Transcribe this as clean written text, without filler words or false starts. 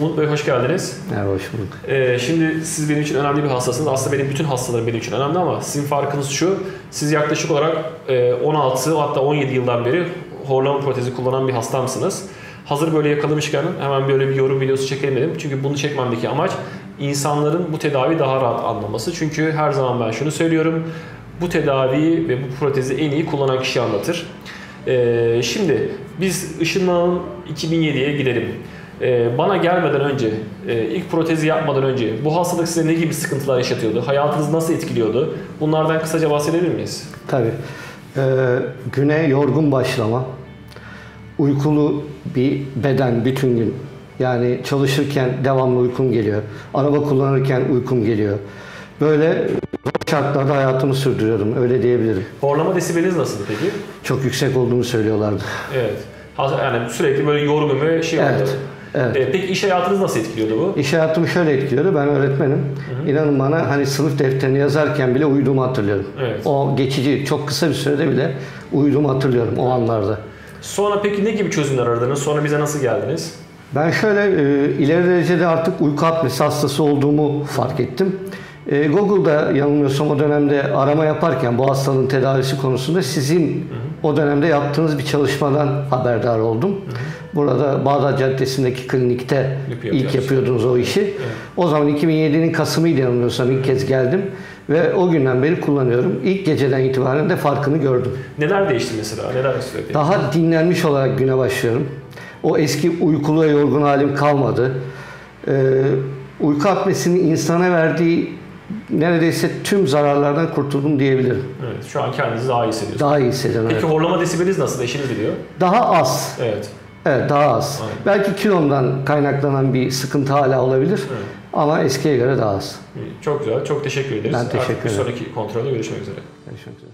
Umut Bey hoş geldiniz. Evet, hoş bulduk. Şimdi siz benim için önemli bir hastasınız. Aslında benim bütün hastalarım benim için önemli ama sizin farkınız şu. Siz yaklaşık olarak 16 hatta 17 yıldan beri horlama protezi kullanan bir hastamsınız. Hazır böyle yakalamışken hemen böyle bir yorum videosu çekelim dedim. Çünkü bunu çekmemdeki amaç insanların bu tedaviyi daha rahat anlaması. Çünkü her zaman ben şunu söylüyorum. Bu tedaviyi ve bu protezi en iyi kullanan kişi anlatır. Şimdi biz ışınlanalım 2007'ye gidelim. Bana gelmeden önce, ilk protezi yapmadan önce bu hastalık size ne gibi sıkıntılar yaşatıyordu? Hayatınızı nasıl etkiliyordu? Bunlardan kısaca bahsedebilir miyiz? Tabii. Güne yorgun başlama, uykulu bir beden bütün gün. Yani çalışırken devamlı uykum geliyor. Araba kullanırken uykum geliyor. Böyle şartlarda hayatımı sürdürüyorum, öyle diyebilirim. Horlama desibeliniz nasıldı peki? Çok yüksek olduğunu söylüyorlardı. Evet. Yani sürekli böyle yorgun ve şey oldu. Evet. Peki iş hayatınız nasıl etkiliyordu bu? İş hayatımı şöyle etkiliyordu. Ben öğretmenim. İnanın bana hani sınıf defterini yazarken bile uyuduğumu hatırlıyorum. Evet. O geçici, çok kısa bir sürede bile uyuduğumu hatırlıyorum o anlarda. Sonra peki ne gibi çözümler aradınız? Sonra bize nasıl geldiniz? Ben şöyle ileri derecede artık uyku apnesi hastası olduğumu fark ettim. Google'da yanılmıyorsam o dönemde arama yaparken bu hastalığın tedavisi konusunda sizin o dönemde yaptığınız bir çalışmadan haberdar oldum. Burada Bağdat Caddesi'ndeki klinikte ilk yapıyordunuz o işi. Evet. O zaman 2007'nin Kasım'ıydı yanılmıyorsam ilk kez geldim. Ve o günden beri kullanıyorum. İlk geceden itibaren de farkını gördüm. Neler değişti mesela? Neler söyledi? Daha dinlenmiş olarak güne başlıyorum. O eski uykulu ve yorgun halim kalmadı. Uyku apnesinin insana verdiği neredeyse tüm zararlardan kurtuldum diyebilirim. Evet, şu an kendinizi daha iyi hissediyorsunuz. Daha iyi hissediyorum. Peki evet. horlama desibeliniz nasıl? Eşiniz biliyor. Daha az. Evet. Evet, daha az. Aynen. Belki kilomdan kaynaklanan bir sıkıntı hala olabilir. Evet. Ama eskiye göre daha az. Çok güzel. Çok teşekkür ederiz. Ben teşekkür Artık bir ederim. sonraki kontrolde görüşmek üzere. Görüşmek üzere.